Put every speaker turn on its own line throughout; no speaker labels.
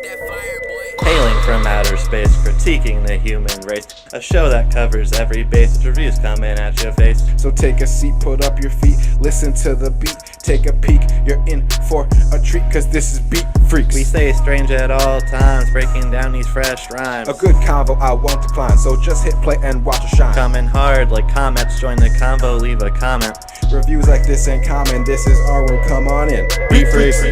Hailing from outer space, critiquing the human race. A show that covers every base, with reviews coming at your face.
So take a seat, put up your feet, listen to the beat, take a peek, you're in for a treat, cause this is Beat Freaks.
We stay strange at all times, breaking down these fresh rhymes.
A good convo I want to climb, so just hit play and watch it shine.
Coming hard like comets, join the convo, leave a comment.
Reviews like this ain't common, this is our room, come on in. Beat Freaks.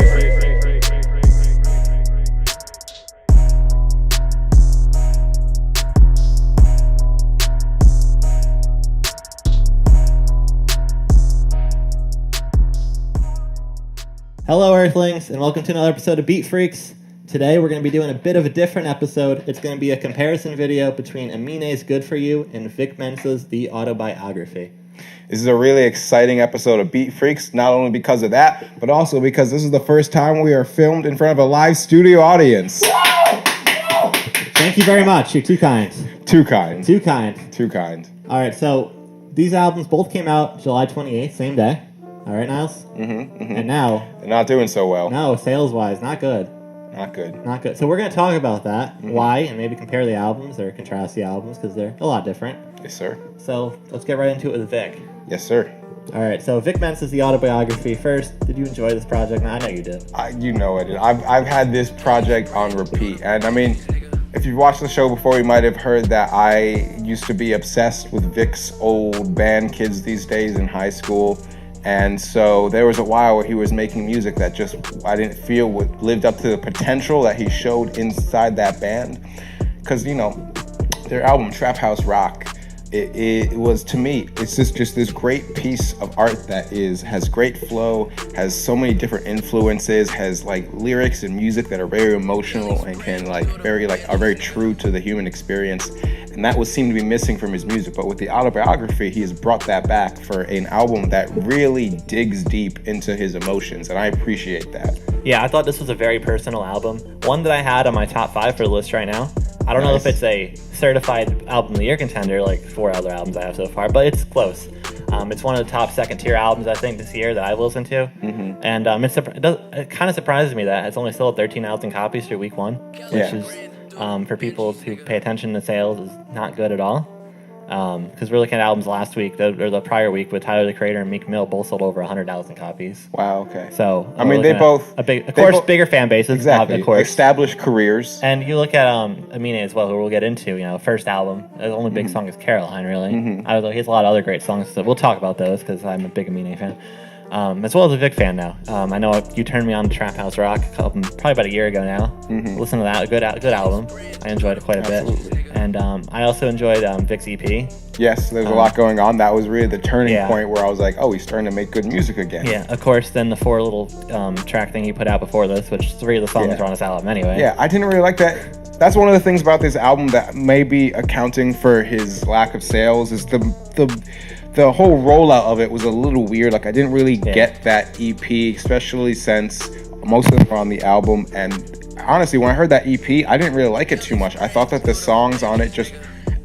Hello Earthlings, and welcome to another episode of Beat Freaks. Today we're going to be doing a bit of a different episode. It's going to be a comparison video between Aminé's Good For You and Vic Mensa's The Autobiography.
This is a really exciting episode of Beat Freaks, not only because of that, but also because this is the first time we are filmed in front of a live studio audience.
Thank you very much. You're too kind.
Too kind.
Too kind.
Too kind.
All right, so these albums both came out July 28th, same day. All right, Niles? And now...
They're not doing so well.
No, sales-wise, not good.
Not good.
Not good. So we're going to talk about that, why, and maybe compare the albums or contrast the albums, because they're a lot different.
Yes, sir.
So let's get right into it with Vic.
Yes, sir.
All right, so Vic Mensa's The Autobiography. First, did you enjoy this project? I know you did.
You know I did. I've had this project on repeat. And I mean, if you've watched the show before, you might have heard that I used to be obsessed with Vic's old band, Kids These Days, in high school. And so there was a while where he was making music that just I didn't feel lived up to the potential that he showed inside that band. Because, you know, their album, Trap House Rock, it was, to me, it's just this great piece of art that has great flow, has so many different influences, has like lyrics and music that are very emotional and can are very true to the human experience. And that seemed to be missing from his music. But with The Autobiography, he has brought that back for an album that really digs deep into his emotions, and I appreciate that.
Yeah, I thought this was a very personal album. One that I had on my top 5 for the list right now. I don't know if it's a certified album of the year contender like 4 other albums I have so far, but it's close. It's one of the top second-tier albums, I think, this year that I've listened to. And it kind of surprises me that it's only sold 13,000 copies through week 1, which is, for people who pay attention to sales, is not good at all. Because we're looking at albums last week, or the prior week, with Tyler, the Creator, and Meek Mill both sold over 100,000 copies.
Wow, okay.
So,
I mean, they both...
bigger fan bases.
Exactly.
Of course.
Established careers.
And you look at Aminé as well, who we'll get into, first album. The only big song is Caroline, really. He has a lot of other great songs, so we'll talk about those, because I'm a big Aminé fan. As well as a Vic fan now. I know you turned me on to Trap House Rock probably about a year ago now. Listen to that, good album. I enjoyed it quite a bit. And I also enjoyed Vic's EP.
Yes, there's a lot going on. That was really the turning point where I was like, oh, he's starting to make good music again.
Yeah, of course, then the 4 little track thing he put out before this, which 3 of the songs are on this album anyway.
Yeah, I didn't really like that. That's one of the things about this album that may be accounting for his lack of sales is the whole rollout of it was a little weird. Like, I didn't really get that EP, especially since most of them are on the album. And honestly, when I heard that EP, I didn't really like it too much. I thought that the songs on it just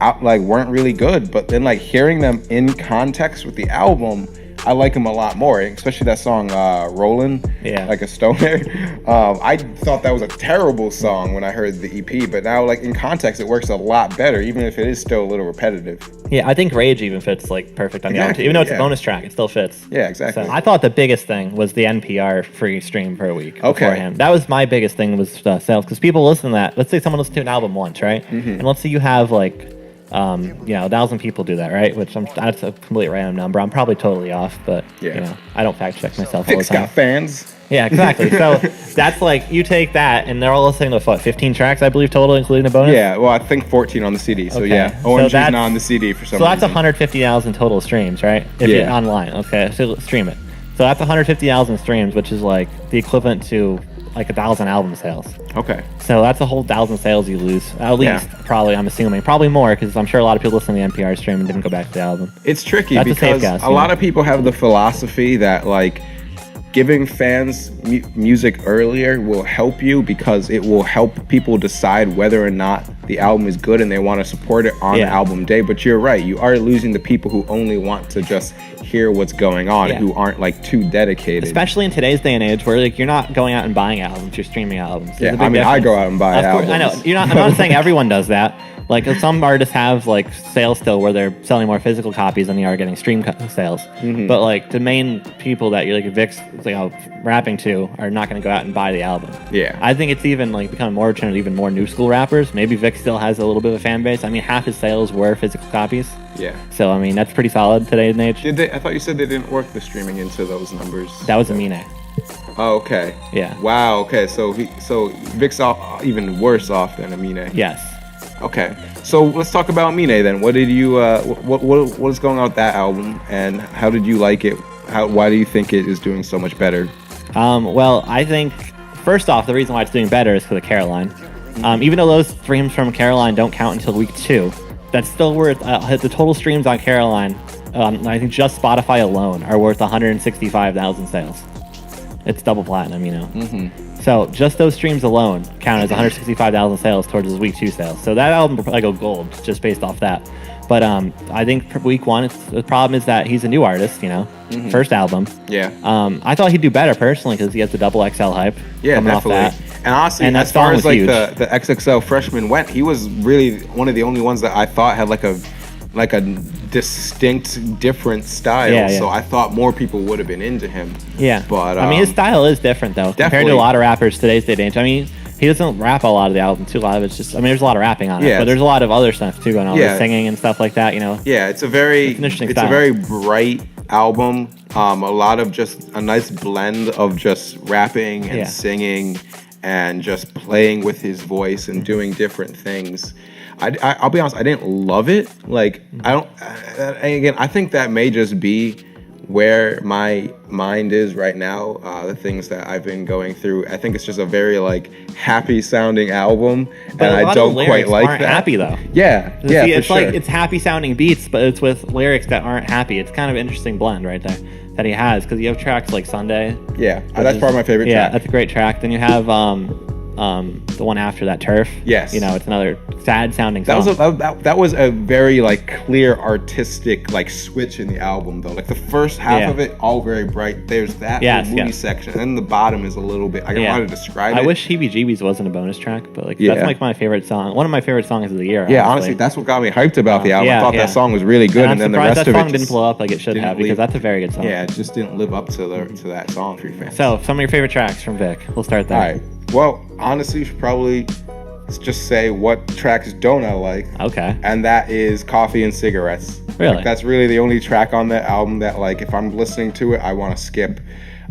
weren't really good. But then, like, hearing them in context with the album, I like them a lot more, especially that song Rollin', like a stoner. I thought that was a terrible song when I heard the EP, but now, like, in context, it works a lot better, even if it is still a little repetitive.
Yeah, I think Rage even fits like perfect on the album, even though it's a bonus track, it still fits.
Yeah, exactly.
So I thought the biggest thing was the NPR free stream per week beforehand. That was my biggest thing, was sales, because people listen to that. Let's say someone listens to an album once, right? And let's say you have like 1,000 people do that, right? That's a complete random number. I'm probably totally off, but I don't fact check myself all the
Vic's
time.
got fans.
Yeah, exactly. So that's like, you take that, and they're all listening to 15 tracks, I believe, total, including the bonus?
Yeah, well, I think 14 on the CD. So
Okay.
OMG's not on the CD for some reason.
So that's 150,000 total streams, right? If you're online. Okay, so stream it. So that's 150,000 streams, which is like the equivalent to like 1,000 album sales.
Okay.
So that's a whole 1,000 sales you lose. At least, probably, I'm assuming. Probably more, because I'm sure a lot of people listen to the NPR stream and didn't go back to the album.
It's tricky
That's
because a lot of people have the philosophy that, like, giving fans music earlier will help you because it will help people decide whether or not the album is good and they want to support it on album day. But you're right, you are losing the people who only want to just hear what's going on,
Yeah.
who aren't like too dedicated.
Especially in today's day and age, where like you're not going out and buying albums, you're streaming albums. There's a
Yeah,
big
I mean, I
difference.
go out and buy
Of course,
albums.
I know. I'm not saying everyone does that. Like some artists have like sales still where they're selling more physical copies than they are getting stream sales. But like the main people that you're like Vic's rapping to are not going to go out and buy the album.
Yeah.
I think it's even like becoming more trend, even more new school rappers. Maybe Vic still has a little bit of a fan base. I mean, half his sales were physical copies.
Yeah.
So I mean, that's pretty solid today and age.
Did they? I thought you said they didn't work the streaming into those numbers.
That was Aminé.
Oh, okay.
Yeah.
Wow. Okay. So Vic's even worse off than Aminé.
Yes.
Okay. So let's talk about Aminé then. What did you? What is going on with that album, and how did you like it? Why do you think it is doing so much better?
Well, I think first off, the reason why it's doing better is because of Caroline. Even though those streams from Caroline don't count until week 2, that's still worth the total streams on Caroline. I think just Spotify alone are worth 165,000 sales. It's double platinum, you know. So just those streams alone count as 165,000 sales towards his week 2 sales. So that album will probably go gold just based off that. But I think for week 1, the problem is that he's a new artist, you know, first album.
Yeah.
I thought he'd do better personally because he has the double XL hype.
Yeah,
coming
definitely.
Off that.
And honestly,
And that
as far
song
as
was
like
huge.
the XXL freshman went, he was really one of the only ones that I thought had like a distinct, different style.
Yeah, yeah.
So I thought more people would have been into him.
Yeah,
But
I mean, his style is different though compared to
definitely.
a lot of rappers today's day and age. I mean, he doesn't rap a lot of the album too. A lot of it's just, I mean, there's a lot of rapping on it,
Yeah.
but there's a lot of other stuff too going on,
Yeah.
with singing and stuff like that. You know,
Yeah, it's a very
It's an interesting
it's a
style.
very bright album. A lot of just a nice blend of just rapping and
Yeah.
singing and just playing with his voice and doing different things. I'll be honest, I didn't love it. Like I don't. And again, I think that may just be where my mind is right now. The things that I've been going through. I think it's just a very like happy sounding album,
but
and
a lot
I
of
don't
the
quite
lyrics
like
aren't
that.
happy though.
Yeah, yeah,
See,
for
it's
sure.
like it's happy sounding beats, but it's with lyrics that aren't happy. It's kind of an interesting blend right there that he has because you have tracks like Sunday.
Yeah,
which
that's
is-
probably my favorite
Yeah,
track.
that's a great track. Then you have the one after that, Turf.
Yes.
You know, it's another sad sounding
That
song.
that was a very like clear artistic like switch in the album though. Like the first half
Yeah.
of it, all very bright. There's that
Yes,
movie
yes.
section, and then the bottom is a little bit. I don't know how to describe it.
I wish Heebie Jeebies wasn't a bonus track, but like
Yeah.
that's like my favorite song. One of my favorite songs of the year.
Yeah, honestly, that's what got me hyped about the album. I
yeah,
thought
yeah.
that song was really good,
And
and
I'm
then the
surprised
rest
that
of it
song didn't
just,
blow up like it should
didn't
have because
leave-
that's a very good song.
yeah, it just didn't live up to that song for your fans.
So some of your favorite tracks from Vic. We'll start there.
all right. Well, honestly, you should probably just say what tracks don't I like.
Okay.
And that is Coffee and Cigarettes.
Really?
Like, that's really the only track on that album that, like, if I'm listening to it, I want to skip.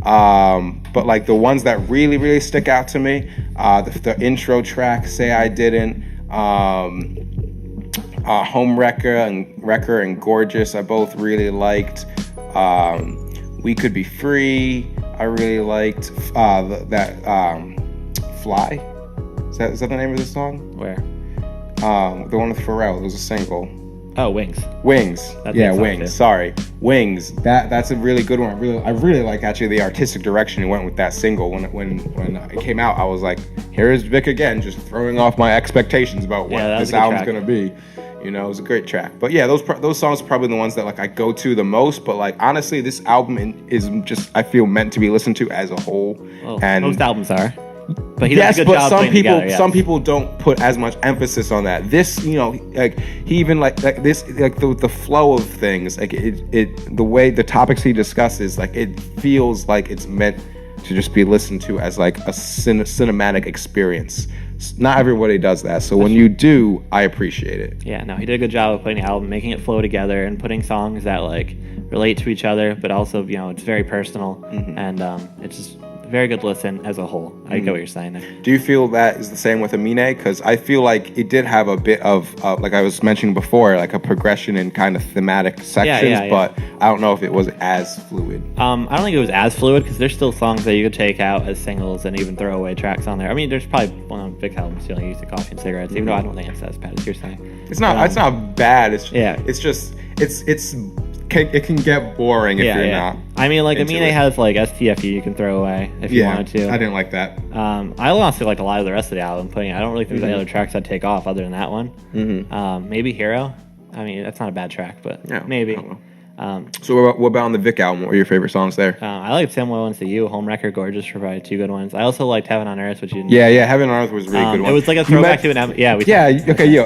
But, like, the ones that really, really stick out to me, the intro track, Say I Didn't, Home Wrecker and Gorgeous, I both really liked. We Could Be Free, I really liked. Fly? Is that the name of the song?
Where?
The one with Pharrell. It was a single.
Oh, Wings.
Wings.
That's
Yeah,
a good song,
Wings.
too.
Sorry, Wings. That's a really good one. I really like actually the artistic direction he went with that single. When it came out, I was like, here is Vic again, just throwing off my expectations about what
Yeah, that was
this
a good
album's
track.
gonna be. You know, it was a great track. But yeah, those songs are probably the ones that like I go to the most. But like honestly, this album is just I feel meant to be listened to as a whole.
Well,
and
most albums are. But he
yes,
does a good
but
job
some
putting
people
together, yes.
some people don't put as much emphasis on that. This, you know, like he even like this, like the flow of things, like it the way the topics he discusses, like it feels like it's meant to just be listened to as like a cinematic experience. Not everybody does that, so when you do, I appreciate it.
Yeah, no, he did a good job of putting the album, making it flow together, and putting songs that like relate to each other, but also, you know, it's very personal, and it's just a very good listen as a whole. I get what you're saying there.
Do you feel that is the same with Aminé? Because I feel like it did have a bit of, like I was mentioning before, like a progression in kind of thematic sections,
yeah.
but I don't know if it was as fluid.
I don't think it was as fluid because there's still songs that you could take out as singles and even throw away tracks on there. I mean, there's probably one on Vic albums, you know, used to Coffee and Cigarettes, even though I don't think it's as bad as you're saying.
It's not. It's not bad. It's
Yeah.
It's just. It can get boring if you're not.
I mean, like
into
Aminé
it.
has like STFU you can throw away if you wanted to.
I didn't like that.
I honestly like a lot of the rest of the album. I don't really think there's any other tracks I'd take off other than that one. Maybe Hero. I mean, that's not a bad track, but
Yeah,
maybe.
I don't So what about on the Vic album? What are your favorite songs there?
I liked Similar Ones to You, Home Wrecker, Gorgeous for probably 2 good ones. I also liked Heaven on Earth, which you didn't.
Yeah, Heaven on Earth was a really good one.
It was like a throwback to an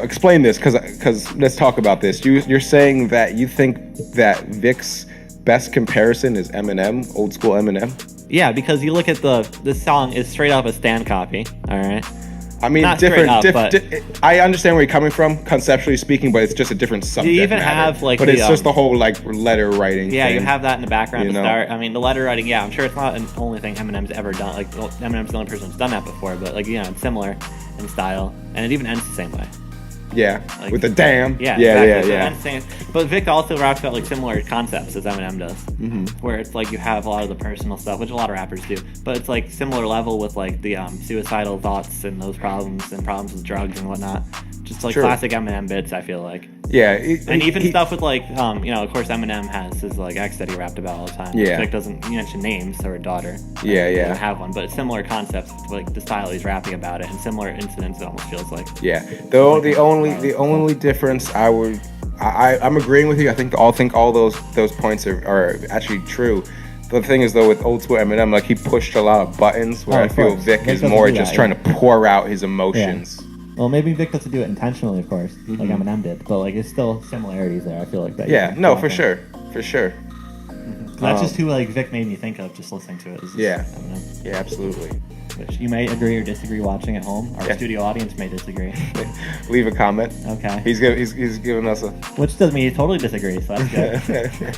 explain this, because let's talk about this. You're saying that you think that Vic's best comparison is Eminem, old school Eminem?
Yeah, because you look at this song is straight up a Stan copy, all right?
I mean,
Not
different.
but
I understand where you're coming from, conceptually speaking, but it's just a different subject
you even
matter.
have like,
but it's just the whole like letter writing.
Yeah,
thing,
you have that in the background
you
to
know?
start. I mean, the letter writing. Yeah, I'm sure it's not the only thing Eminem's ever done. Like Eminem's the only person who's done that before, but like it's similar in style, and it even ends the same way.
Yeah,
Like,
with the damn.
Yeah, exactly. So it ends the same. But Vic also raps about like similar concepts as Eminem does, where it's like you have a lot of the personal stuff, which a lot of rappers do, but it's like similar level with like the suicidal thoughts and those problems and problems with drugs and whatnot. Just like classic Eminem bits, I feel like.
Yeah,
and even stuff with like, of course Eminem has his like ex that he rapped about all the time.
Yeah.
Vic doesn't mention names or a daughter.
Yeah.
He doesn't have one, but it's similar concepts, like the style he's rapping about it, and similar incidents. It almost feels like.
Yeah, the only difference I'm agreeing with you. I think all those points are actually true. The thing is though, with old school Eminem, like he pushed a lot of buttons, where I feel Vic is more just trying to pour out his emotions.
Yeah. Well, maybe Vic doesn't do it intentionally, of course, like Eminem did, but like it's still similarities there. I feel like that.
Yeah, no, for sure.
That's just who like Vic made me think of just listening to it. Eminem.
Yeah, absolutely.
Which you may agree or disagree watching at home. Our studio audience may disagree.
Leave a comment.
Okay.
He's giving us a.
Which doesn't mean he totally disagrees. So that's good.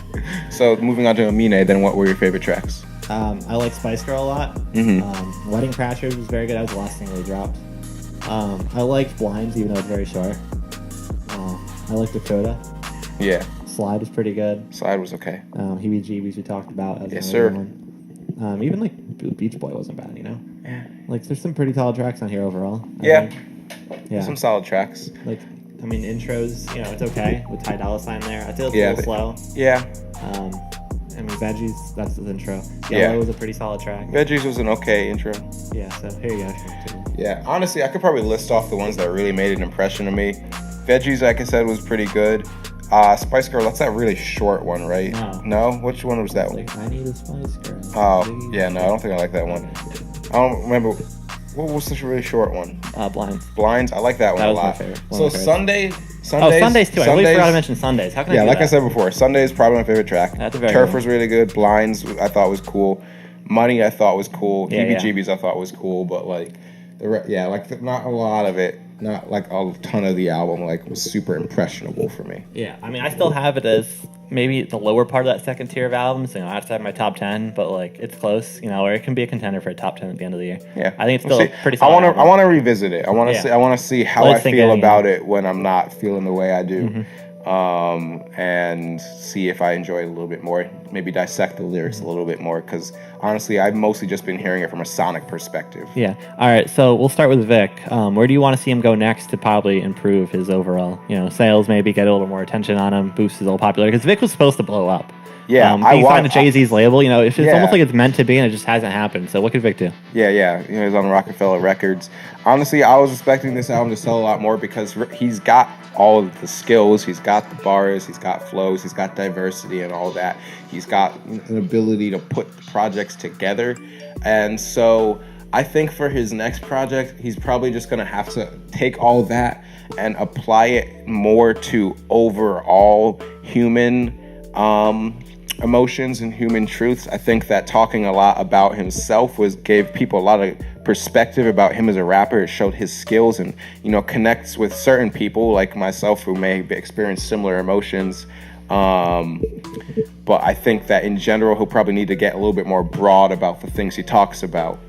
So moving on to Aminé, then what were your favorite tracks?
I like Spice Girl a lot. Wedding Crashers was very good. That was the last thing they dropped. I liked Blinds, even though it's very short. I liked Dakota.
Yeah.
Slide was pretty good.
Slide was okay.
Heebie Jeebies we talked about.
Yes, sir.
One. Even like Beach Boy wasn't bad,
Yeah.
Like there's some pretty solid tracks on here overall.
Yeah.
Yeah.
Some solid tracks.
Like, I mean, intros, it's okay with Ty Dolla $ign there. I feel it's a little slow.
Yeah.
I mean, Veggies, that's the intro. Yellow was a pretty solid track.
Veggies was an okay intro.
Yeah, so here you go.
Yeah, honestly, I could probably list off the ones that really made an impression on me. Veggies, like I said, was pretty good. Spice Girl, that's that really short one, right? No? Which one was that one?
Like, I need a Spice Girl.
Oh, yeah, no, I don't think I like that one. I don't remember. What was this really short one?
Blinds.
Blinds, I like that one a lot.
My favorite.
So Sundays
too. I really forgot to mention Sundays. How can I do
like
that?
I said before, Sundays probably my favorite track.
That's a very
Turf
good
was really good. Blinds I thought was cool. Money I thought was cool.
Yeah,
Heebie-Jeebies I thought was cool, but like not a lot of it. Not like a ton of the album like was super impressionable for me.
Yeah, I mean, I still have it as maybe the lower part of that second tier of albums, outside my top 10, but like it's close, or it can be a contender for a top 10 at the end of the year.
Yeah,
I think it's still pretty solid.
I want to revisit it. I want to see how I feel about it when I'm not feeling the way I do. And see if I enjoy it a little bit more. Maybe dissect the lyrics a little bit more, because honestly, I've mostly just been hearing it from a sonic perspective.
Yeah. All right. So we'll start with Vic. Where do you want to see him go next to probably improve his overall, sales? Maybe get a little more attention on him, boost his old popularity. Because Vic was supposed to blow up.
Yeah,
he signed to Jay-Z's label. It's almost like it's meant to be, and it just hasn't happened. So what could Vic do?
Yeah. He's on Rockefeller Records. Honestly, I was expecting this album to sell a lot more because he's got all of the skills. He's got the bars. He's got flows. He's got diversity and all that. He's got an ability to put projects together. And so I think for his next project, he's probably just going to have to take all that and apply it more to overall human emotions and human truths. I think that talking a lot about himself gave people a lot of perspective about him as a rapper. It showed his skills and connects with certain people like myself who may experience similar emotions. But I think that in general he'll probably need to get a little bit more broad about the things he talks about.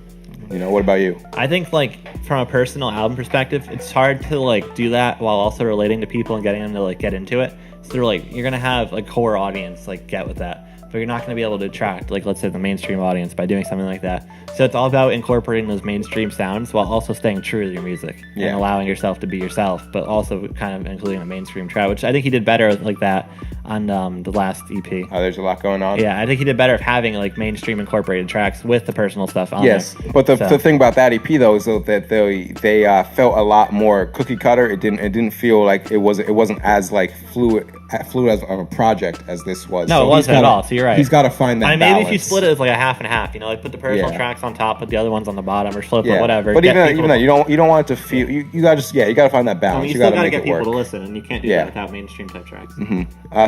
What about you?
I think from a personal album perspective, it's hard to do that while also relating to people and getting them to get into it. So you're gonna have a core audience get with that, but you're not gonna be able to attract let's say the mainstream audience by doing something like that. So it's all about incorporating those mainstream sounds while also staying true to your music and allowing yourself to be yourself, but also kind of including a mainstream track, which I think he did better like that on the last EP.
Oh, there's a lot going on.
Yeah, I think he did better of having mainstream incorporated tracks with the personal stuff on there.
Yes, but the thing about that EP though is that they felt a lot more cookie cutter. It didn't feel like it wasn't as fluid fluid as of a project as this was.
No,
So
it
he's
wasn't at
gotta-
all. So you're right.
He's got to find that
I mean,
balance.
maybe if you split it as like a half and half, like put the personal
Yeah.
tracks on top, put the other ones on the bottom, or flip
Yeah,
it, whatever.
But
Get
even
people-
though you don't want it to feel, you gotta you gotta find that
I
balance.
mean, you
you
still
gotta
gotta
make
get
it
people
work.
to listen, and you can't do
Yeah.
that without mainstream type tracks.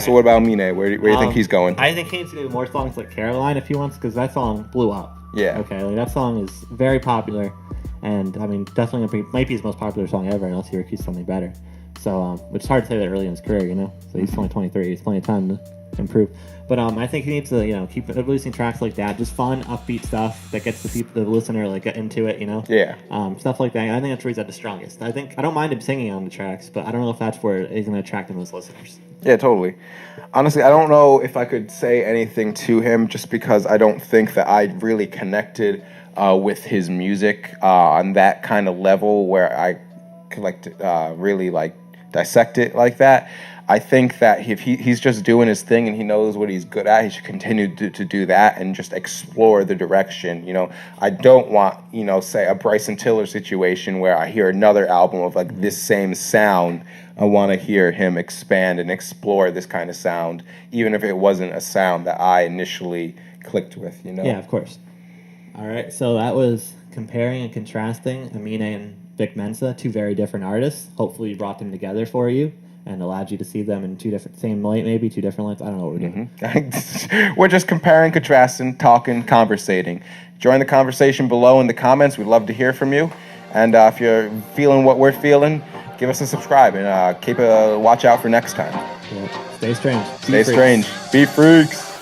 So what about Aminé? Where do you think he's going?
I think he needs to do more songs like Caroline if he wants, because that song blew up.
Yeah.
Okay, like that song is very popular, and I mean, definitely might be his most popular song ever, unless he receives something better. So, it's hard to say that early in his career, So he's only 23. He's plenty of time to improve. But I think he needs to, keep releasing tracks like that, just fun, upbeat stuff that gets the listener like into it,
Yeah.
stuff like that. And I think that's where he's at the strongest. I don't mind him singing on the tracks, but I don't know if that's where he's going to attract the most listeners.
Yeah, totally. Honestly, I don't know if I could say anything to him just because I don't think that I really connected with his music on that kind of level where I could really dissect it like that. I think that if he's just doing his thing and he knows what he's good at, he should continue to do that and just explore the direction. I don't want, say a Bryson Tiller situation where I hear another album of like this same sound. I want to hear him expand and explore this kind of sound, even if it wasn't a sound that I initially clicked with,
Yeah, of course. All right, so that was comparing and contrasting Aminé and Vic Mensa, two very different artists. Hopefully we brought them together for you and allowed you to see them in same light, maybe two different lights. I don't know what we're doing.
We're just comparing, contrasting, talking, conversating. Join the conversation below in the comments. We'd love to hear from you. And if you're feeling what we're feeling, give us a subscribe and keep a watch out for next time.
Yeah. Stay strange.
Stay strange. Be freaks.